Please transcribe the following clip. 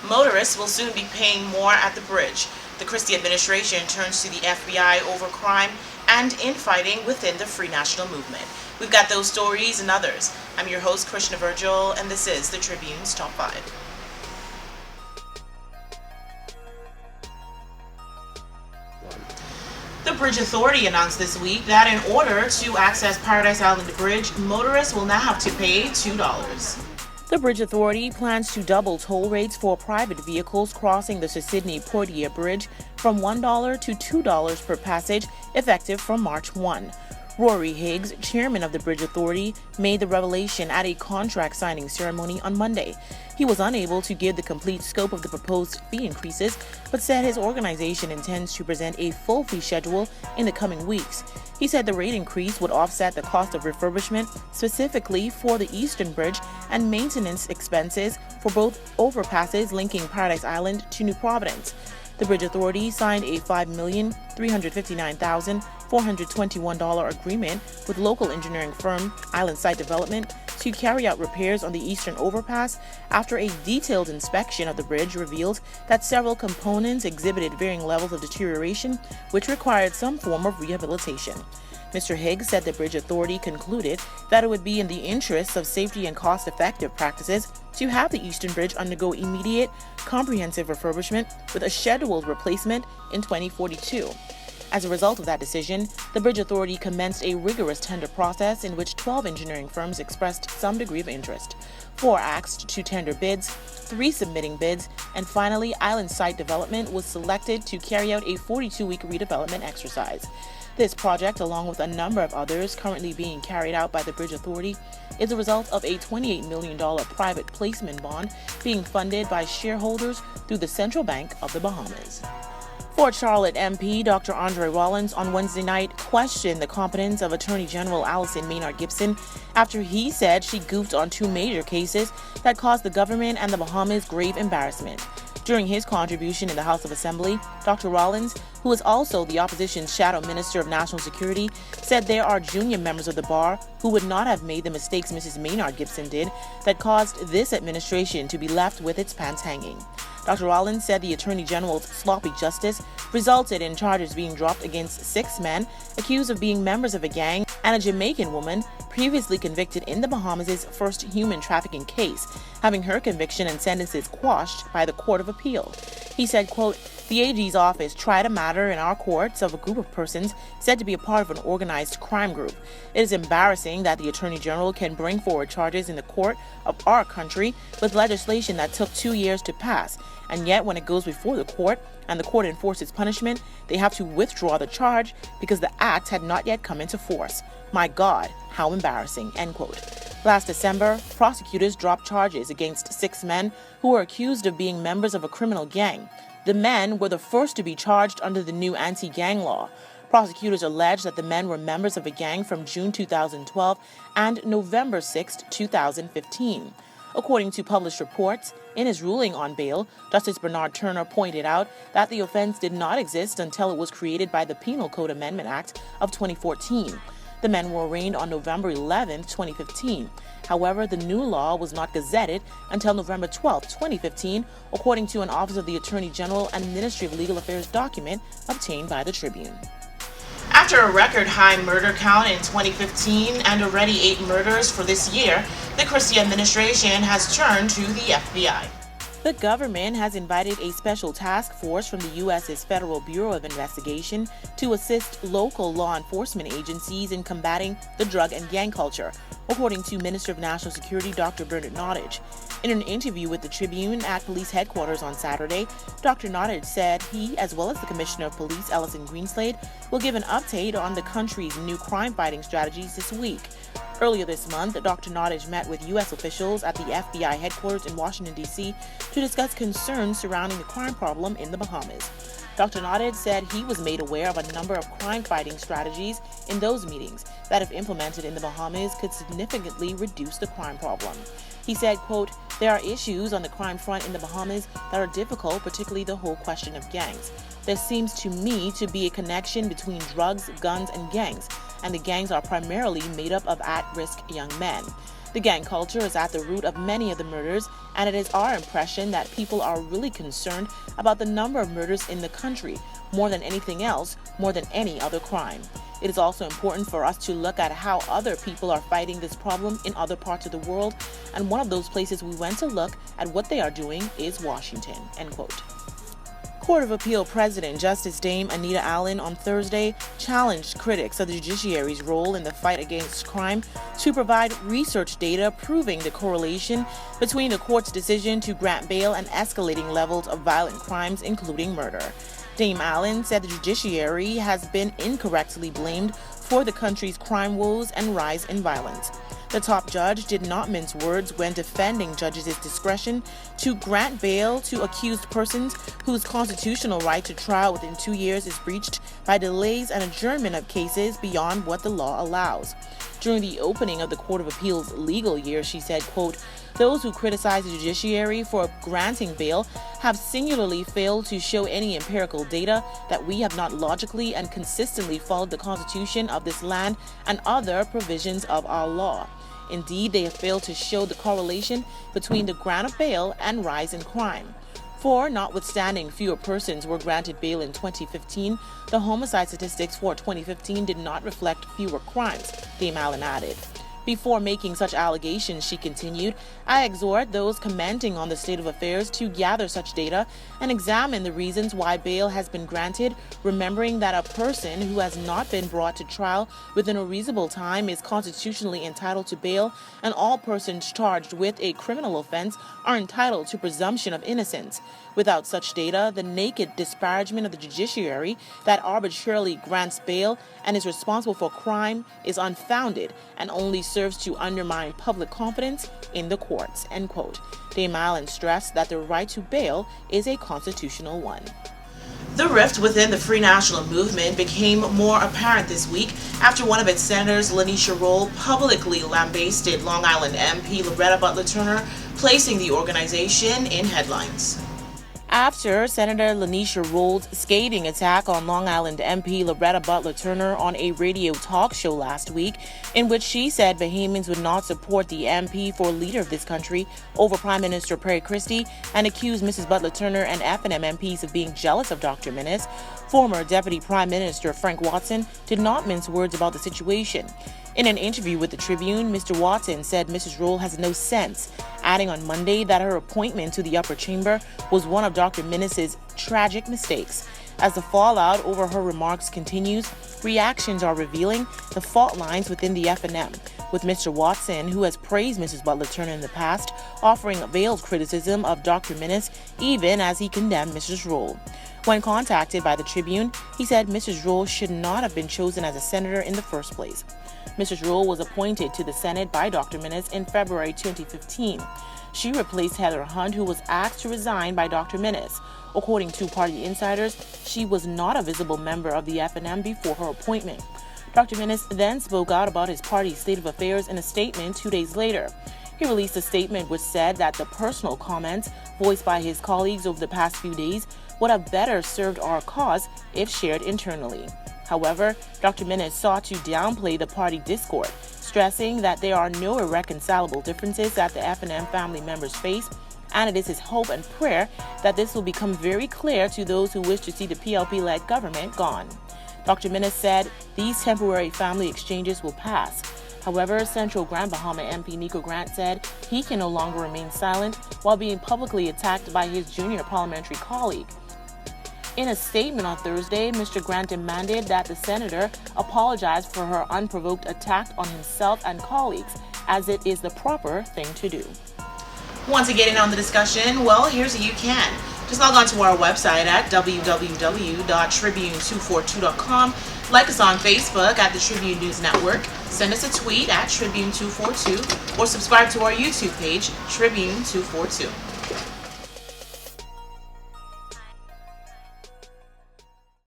Motorists will soon be paying more at the bridge. The Christie administration turns to the FBI over crime and infighting within the Free National Movement. We've got those stories and others. I'm your host, Krishna Virgil, and this is the Tribune's Top 5. The Bridge Authority announced this week that in order to access Paradise Island Bridge, motorists will now have to pay $2. The Bridge Authority plans to double toll rates for private vehicles crossing the Sydney Portier Bridge from $1 to $2 per passage, effective from March 1. Rory Higgs, chairman of the Bridge Authority, made the revelation at a contract signing ceremony on Monday. He was unable to give the complete scope of the proposed fee increases, but said his organization intends to present a full fee schedule in the coming weeks. He said the rate increase would offset the cost of refurbishment, specifically for the Eastern Bridge, and maintenance expenses for both overpasses linking Paradise Island to New Providence. The Bridge Authority signed a $5,359,421 agreement with local engineering firm Island Site Development to carry out repairs on the eastern overpass after a detailed inspection of the bridge revealed that several components exhibited varying levels of deterioration, which required some form of rehabilitation. Mr. Higgs said the Bridge Authority concluded that it would be in the interests of safety and cost-effective practices to have the Eastern Bridge undergo immediate, comprehensive refurbishment with a scheduled replacement in 2042. As a result of that decision, the Bridge Authority commenced a rigorous tender process in which 12 engineering firms expressed some degree of interest. 4 asked to tender bids, 3 submitting bids, and finally, Island Site Development was selected to carry out a 42-week redevelopment exercise. This project, along with a number of others currently being carried out by the Bridge Authority, is a result of a $28 million private placement bond being funded by shareholders through the Central Bank of the Bahamas. Fort Charlotte MP Dr. Andre Rollins on Wednesday night questioned the competence of Attorney General Allison Maynard Gibson after he said she goofed on 2 major cases that caused the government and the Bahamas grave embarrassment. During his contribution in the House of Assembly, Dr. Rollins, who is also the opposition's shadow minister of national security, said there are junior members of the bar who would not have made the mistakes Mrs. Maynard Gibson did that caused this administration to be left with its pants hanging. Dr. Rollins said the Attorney General's sloppy justice resulted in charges being dropped against 6 men accused of being members of a gang and a Jamaican woman previously convicted in the Bahamas' first human trafficking case, having her conviction and sentences quashed by the Court of Appeal. He said, quote, "The AG's office tried a matter in our courts of a group of persons said to be a part of an organized crime group. It is embarrassing that the Attorney General can bring forward charges in the court of our country with legislation that took 2 years to pass, and yet when it goes before the court and the court enforces punishment, they have to withdraw the charge because the act had not yet come into force. My God, how embarrassing," end quote. Last December, prosecutors dropped charges against 6 men who were accused of being members of a criminal gang. The men were the first to be charged under the new anti-gang law. Prosecutors alleged that the men were members of a gang from June 2012 and November 6, 2015. According to published reports, in his ruling on bail, Justice Bernard Turner pointed out that the offense did not exist until it was created by the Penal Code Amendment Act of 2014. The men were arraigned on November 11, 2015. However, the new law was not gazetted until November 12, 2015, according to an Office of the Attorney General and Ministry of Legal Affairs document obtained by the Tribune. After a record-high murder count in 2015 and already 8 murders for this year, the Christie administration has turned to the FBI. The government has invited a special task force from the U.S.'s Federal Bureau of Investigation to assist local law enforcement agencies in combating the drug and gang culture, according to Minister of National Security Dr. Bernard Nottage. In an interview with the Tribune at police headquarters on Saturday, Dr. Nottage said he, as well as the Commissioner of Police Ellison Greenslade, will give an update on the country's new crime-fighting strategies this week. Earlier this month, Dr. Nottage met with U.S. officials at the FBI headquarters in Washington, D.C. to discuss concerns surrounding the crime problem in the Bahamas. Dr. Nottage said he was made aware of a number of crime-fighting strategies in those meetings that, if implemented in the Bahamas, could significantly reduce the crime problem. He said, quote, "There are issues on the crime front in the Bahamas that are difficult, particularly the whole question of gangs. There seems to me to be a connection between drugs, guns, and gangs, and the gangs are primarily made up of at-risk young men. The gang culture is at the root of many of the murders, and it is our impression that people are really concerned about the number of murders in the country, more than anything else, more than any other crime. It is also important for us to look at how other people are fighting this problem in other parts of the world, and one of those places we went to look at what they are doing is Washington." End quote. Court of Appeal President Justice Dame Anita Allen on Thursday challenged critics of the judiciary's role in the fight against crime to provide research data proving the correlation between the court's decision to grant bail and escalating levels of violent crimes, including murder. Dame Allen said the judiciary has been incorrectly blamed for the country's crime woes and rise in violence. The top judge did not mince words when defending judges' discretion to grant bail to accused persons whose constitutional right to trial within 2 years is breached by delays and adjournment of cases beyond what the law allows. During the opening of the Court of Appeal's legal year, she said, quote, "Those who criticize the judiciary for granting bail have singularly failed to show any empirical data that we have not logically and consistently followed the Constitution of this land and other provisions of our law. Indeed, they have failed to show the correlation between the grant of bail and rise in crime. For, notwithstanding fewer persons were granted bail in 2015, the homicide statistics for 2015 did not reflect fewer crimes," Dame Allen added. Before making such allegations, she continued, "I exhort those commenting on the state of affairs to gather such data and examine the reasons why bail has been granted, remembering that a person who has not been brought to trial within a reasonable time is constitutionally entitled to bail, and all persons charged with a criminal offense are entitled to presumption of innocence. Without such data, the naked disparagement of the judiciary that arbitrarily grants bail and is responsible for crime is unfounded and only serves to undermine public confidence in the courts." End quote. Dame Allen stressed that the right to bail is a constitutional one. The rift within the Free National Movement became more apparent this week after one of its senators, Lanisha Roll, publicly lambasted Long Island MP Loretta Butler Turner, placing the organization in headlines. After Senator Lanisha Roll's scathing attack on Long Island MP Loretta Butler Turner on a radio talk show last week, in which she said Bahamians would not support the MP for leader of this country over Prime Minister Perry Christie, and accused Mrs. Butler Turner and F&M MPs of being jealous of Dr. Minnis, former Deputy Prime Minister Frank Watson did not mince words about the situation. In an interview with the Tribune, Mr. Watson said Mrs. Roll has no sense, adding on Monday that her appointment to the upper chamber was one of Dr. Minnis's tragic mistakes. As the fallout over her remarks continues, reactions are revealing the fault lines within the F&M, with Mr. Watson, who has praised Mrs. Butler Turner in the past, offering veiled criticism of Dr. Minnis even as he condemned Mrs. Roll. When contacted by the Tribune, he said Mrs. Roll should not have been chosen as a senator in the first place. Mrs. Roll was appointed to the Senate by Dr. Minnis in February 2015. She replaced Heather Hunt, who was asked to resign by Dr. Minnis. According to party insiders, she was not a visible member of the F&M before her appointment. Dr. Minnis then spoke out about his party's state of affairs in a statement 2 days later. He released a statement which said that the personal comments voiced by his colleagues over the past few days would have better served our cause if shared internally. However, Dr. Minnis sought to downplay the party discord, stressing that there are no irreconcilable differences that the F&M family members face, and it is his hope and prayer that this will become very clear to those who wish to see the PLP-led government gone. Dr. Minnis said these temporary family exchanges will pass. However, Central Grand Bahama MP Nico Grant said he can no longer remain silent while being publicly attacked by his junior parliamentary colleague. In a statement on Thursday, Mr. Grant demanded that the senator apologize for her unprovoked attack on himself and colleagues, as it is the proper thing to do. Want to get in on the discussion? Well, here's how you can. Just log on to our website at www.tribune242.com. Like us on Facebook at the Tribune News Network. Send us a tweet at Tribune242 or subscribe to our YouTube page, Tribune242.